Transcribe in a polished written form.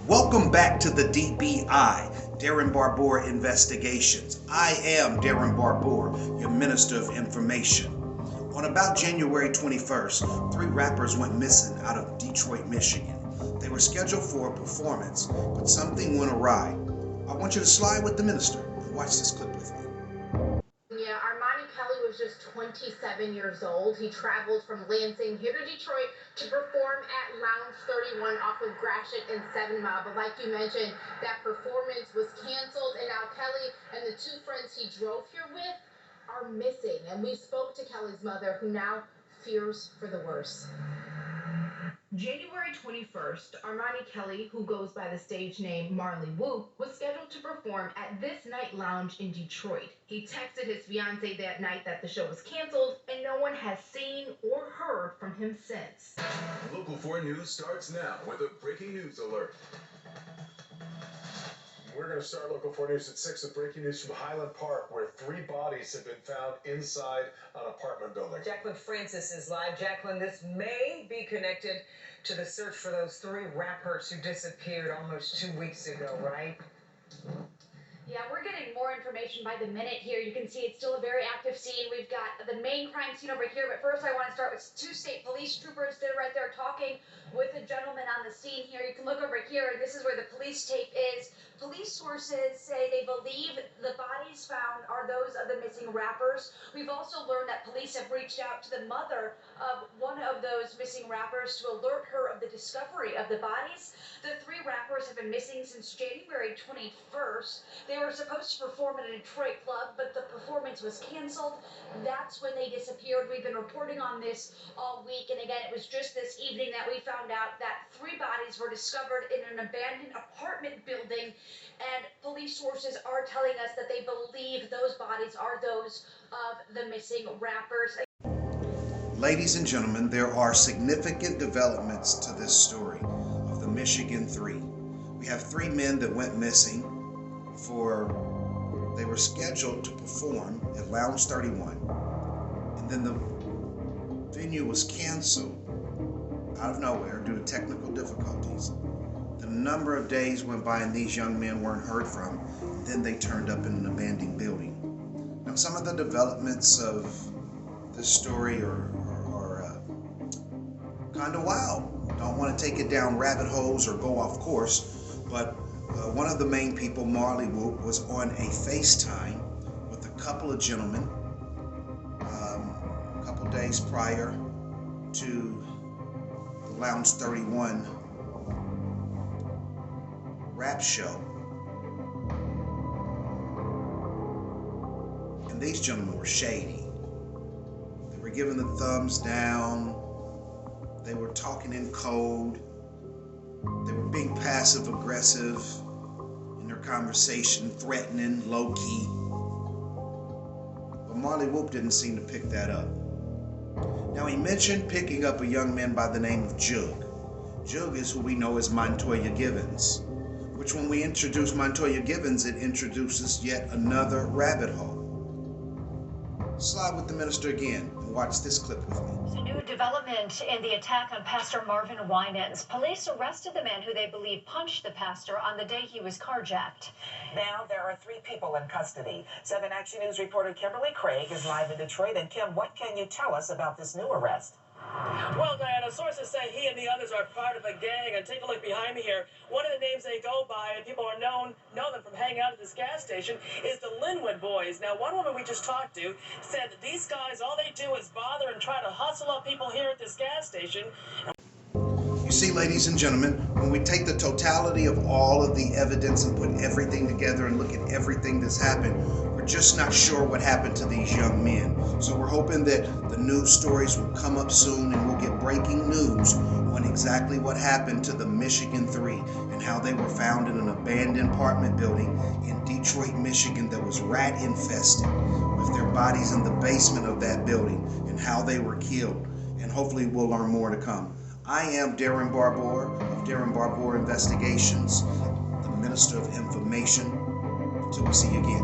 Welcome back to the DBI, Darren Barbour Investigations. I am Darren Barbour, your Minister of Information. On about January 21st, 3 rappers went missing out of Detroit, Michigan. They were scheduled for a performance, but something went awry. I want you to slide with the minister and watch this clip with me. Yeah, Armani Kelly was just 27 years old. He traveled from Lansing here to Detroit to perform at Lounge 31 off of Gratiot and 7 Mile. But like you mentioned, that performance was canceled, and now Kelly and the 2 friends he drove here with are missing. And we spoke to Kelly's mother, who now fears for the worst. January 21st, Armani Kelly, who goes by the stage name Marley Whoop, was scheduled to perform at This Night Lounge in Detroit. He texted his fiancée that night that the show was canceled, and no one has seen or heard from him since. Local 4 News starts now with a breaking news alert. We're going to start Local 4 News at 6 with breaking news from Highland Park, where 3 bodies have been found inside an apartment building. Jacqueline Francis is live. Jacqueline, this may be connected to the search for those 3 rappers who disappeared almost 2 weeks ago, right? Yeah, we're getting more information by the minute here. You can see it's still a very active scene. We've got the main crime scene over here, but first I want to start with 2 state police troopers. They're right there talking with the gentleman on the scene here. You can look over here, and this is where the police tape is. Police sources say they believe the bodies found are those of the missing rappers. We've also learned that police have reached out to the mother of one of those missing rappers to alert her of the discovery of the bodies. The 3 rappers have been missing since January 21st. They were supposed to perform at a Detroit club, but the performance was canceled. That's when they disappeared. We've been reporting on this all week, and again, it was just this evening that we found out that 3 bodies were discovered in an abandoned apartment building, and police sources are telling us that they believe those bodies are those of the missing rappers. Ladies and gentlemen, there are significant developments to this story of the Michigan 3. We have 3 men that went missing. They were scheduled to perform at Lounge 31, and then the venue was canceled out of nowhere due to technical difficulties. The number of days went by and these young men weren't heard from. Then they turned up in an abandoned building. Now, some of the developments of this story are kind of wild. Don't want to take it down rabbit holes or go off course, but one of the main people, Marley Whoop, was on a FaceTime with a couple of gentlemen a couple days prior to the Lounge 31 rap show. And these gentlemen were shady. They were giving the thumbs down. They were talking in code. They were being passive aggressive in their conversation, threatening, low key. But Marley Whoop didn't seem to pick that up. Now, he mentioned picking up a young man by the name of Jug. Jug is who we know as Montoya Givens, which when we introduce Montoya Givens, it introduces yet another rabbit hole. Slide with the minister again and watch this clip with me. There's a new development in the attack on Pastor Marvin Winans. Police arrested the man who they believe punched the pastor on the day he was carjacked. Now there are 3 people in custody. 7 Action News reporter Kimberly Craig is live in Detroit. And Kim, what can you tell us about this new arrest? Well, Diana, sources say he and the others are part of a gang, and take a look behind me here. One of the names they go by, and people know them from hanging out at this gas station, is the Linwood Boys. Now, one woman we just talked to said that these guys, all they do is bother and try to hustle up people here at this gas station. You see, ladies and gentlemen, when we take the totality of all of the evidence and put everything together and look at everything that's happened, we're just not sure what happened to these young men. So we're hoping that the news stories will come up soon and we'll get breaking news on exactly what happened to the Michigan 3 and how they were found in an abandoned apartment building in Detroit, Michigan that was rat infested, with their bodies in the basement of that building and how they were killed. And hopefully we'll learn more to come. I am Darren Barbour of Darren Barbour Investigations, the Minister of Information. Until we see you again.